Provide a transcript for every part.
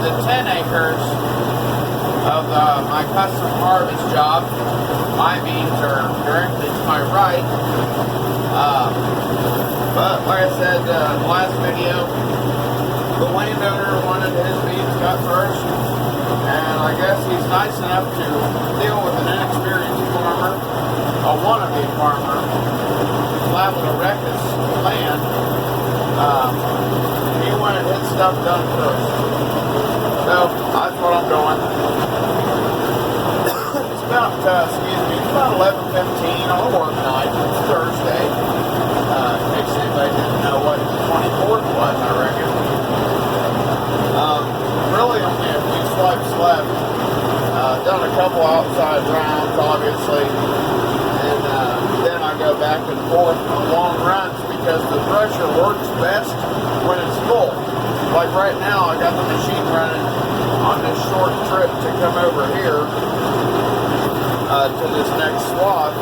the 10 acres of my custom harvest job. My beans are directly to my right. But like I said in the last video, the landowner wanted his beans cut first, and I guess he's nice enough to deal with an inexperienced farmer, a wannabe farmer, who's liable to wreck his land. He wanted his stuff done first. So that's what I'm doing. It's about, it's about 11:15 on a work night. It's Thursday. In case anybody didn't know what the 24th was, I reckon. Really only a few swipes left. Done a couple outside rounds, obviously. And then I go back and forth on long runs because the thresher works best when it's full. Like right now, I got the machine running on this short trip to come over here to this next swath.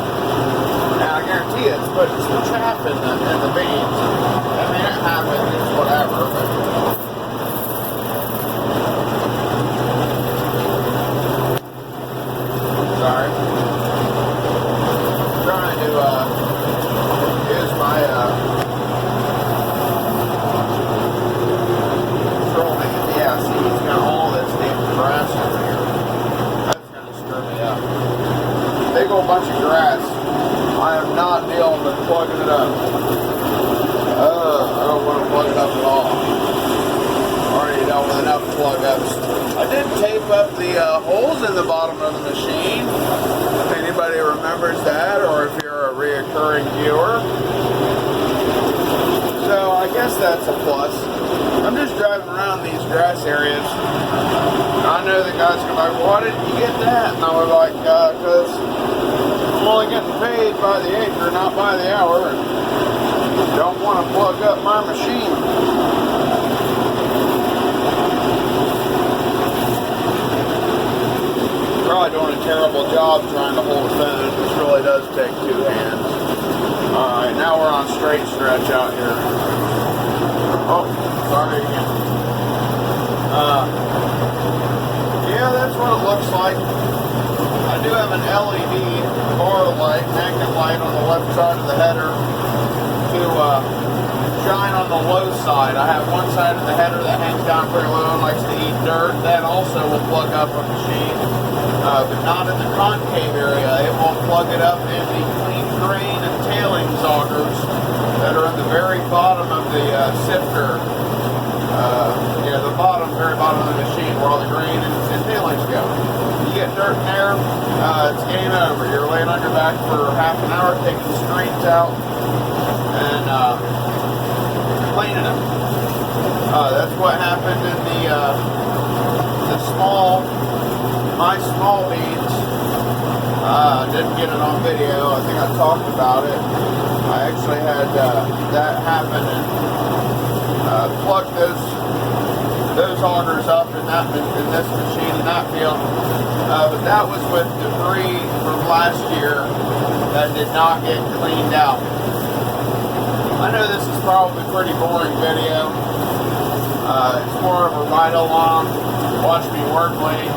And I guarantee it's putting some chaff in the beans. I mean, it happens, it's whatever. But sorry. I'm trying to use my control hand. Yeah, see, he's got all this damn grass over here. That's going to stir me up. Big old bunch of grass. I am not dealing with plugging it up. I don't want to plug it up at all. Already dealt with enough plug ups. I did tape up the holes in the bottom of the machine. If anybody remembers that, or if you're a reoccurring viewer. So I guess that's a plus. I'm just driving around these grass areas. I know the guys are like, why didn't you get that? And I was like, because I'm only getting paid by the acre, not by the hour, and don't want to plug up my machine. Probably doing a terrible job trying to hold a phone, which really does take two hands. Alright, now we're on straight stretch out here. Oh, sorry again. Yeah, that's what it looks like. I do have an LED bar light, magnet light on the left side of the header to shine on the low side. I have one side of the header that hangs down pretty low and likes to eat dirt. That also will plug up a machine, but not in the concave area. It will plug it up in the clean grain and tailings augers that are in the very bottom of the sifter. Yeah, the very bottom of the machine where all the grain and tailings go. You get dirt in there, it's game over. You're laying on your back for half an hour, taking the screens out and cleaning them. That's what happened in my small beans. Didn't get it on video. I think I talked about it. I actually had that happen and plugged those augers up in this machine in that field. But that was with debris from last year that did not get cleaned out. I know this is probably a pretty boring video. It's more of a ride along, watch me work lane.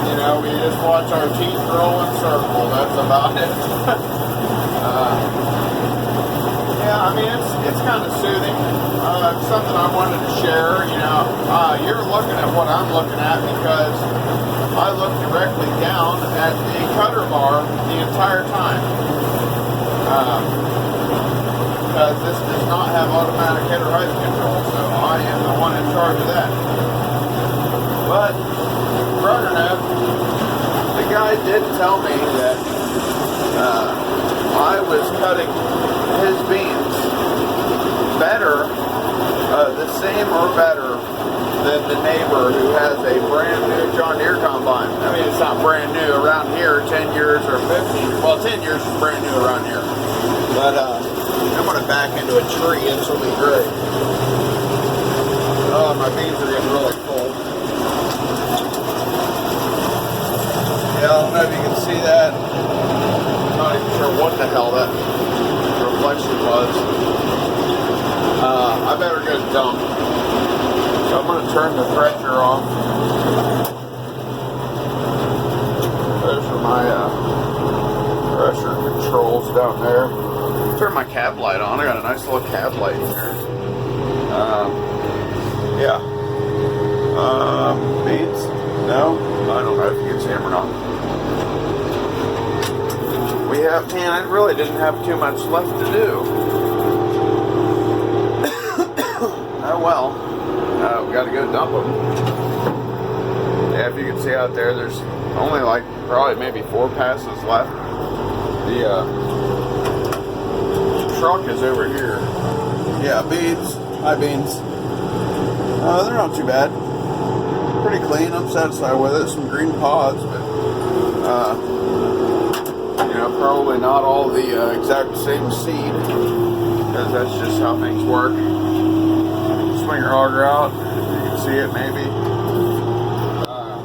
You know, we just watch our teeth roll in circle. That's about it. Yeah, I mean, it's kind of soothing. It's something I wanted to share. You know, you're looking at what I'm looking at because I look directly down at the cutter bar the entire time. Because this does not have automatic header height control, so I am the one in charge of that. But regardless, the guy did tell me that I was cutting his beans better, the same or better than the neighbor who has a brand new John Deere combine. I mean, it's not brand new around here, 10 years or 15. Well, 10 years is brand new around here. But I'm going to back into a tree. This will be great. Oh, my beans are getting really full. Yeah, I don't know if you can see that. I'm not even sure what the hell that reflection was. I better go dump. So I'm going turn the thresher off. Those are my thresher controls down there. Turn my cab light on. I got a nice little cab light here. Yeah. Beans? No? I don't know if you can see them or not. We have, man, I really didn't have too much left to do. Oh well. We got to go dump them. Yeah, if you can see out there, there's only like probably maybe 4 passes left. The truck is over here. Yeah, beans. Hi, beans. They're not too bad. Pretty clean. I'm satisfied with it. Some green pods, but you know, probably not all the exact same seed, because that's just how things work. Swing your auger out. You can see it maybe. I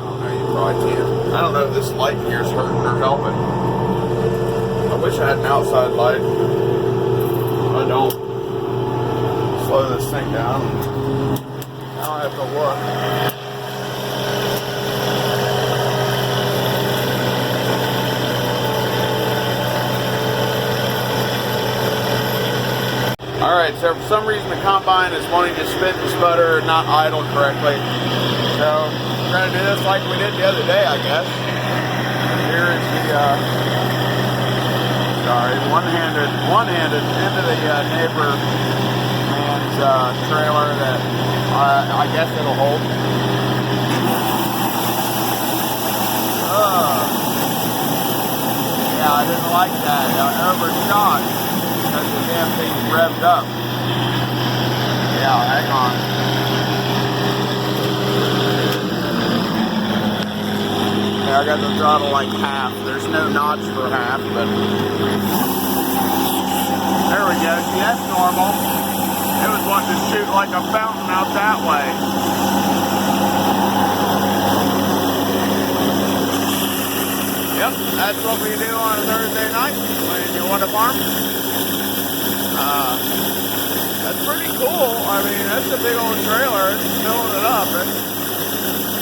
don't know. You probably can't. I don't know if this light here is hurting or helping. I wish I had an outside light. I don't. Slow this thing down. Now I have to look. Alright, so for some reason the combine is wanting to spit and sputter, not idle correctly. So we're going to do this like we did the other day, I guess. Here is the, one-handed into the neighbor man's trailer that I guess it'll hold. Yeah, I didn't like that. I overshot because the damn thing's revved up. Yeah, hang on. Yeah, I got the throttle like half. There's no notch for half, but there we go. See, that's normal. It was wanting to shoot like a fountain out that way. Yep, that's what we do on a Thursday night when you want to farm. That's pretty cool. I mean, that's a big old trailer. It's filling it up.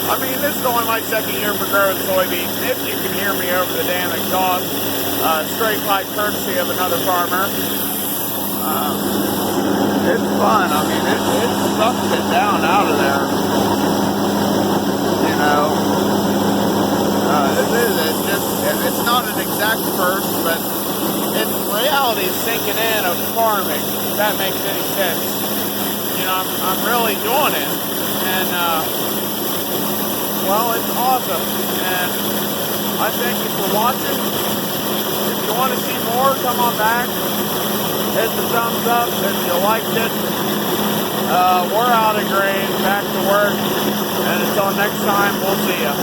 I mean, this is only my second year for growing soybeans. If you can hear me over the damn exhaust, straight pipe courtesy of another farmer. It's fun. I mean, it sucks it down out of there. You know, it's not an exact first, but in reality, it's sinking in of farming. If that makes any sense. You know, I'm really doing it, and well, it's awesome. And I thank you for watching. If you want to see more, come on back. Hit the thumbs up if you liked it. We're out of grain, back to work, and until next time, we'll see ya.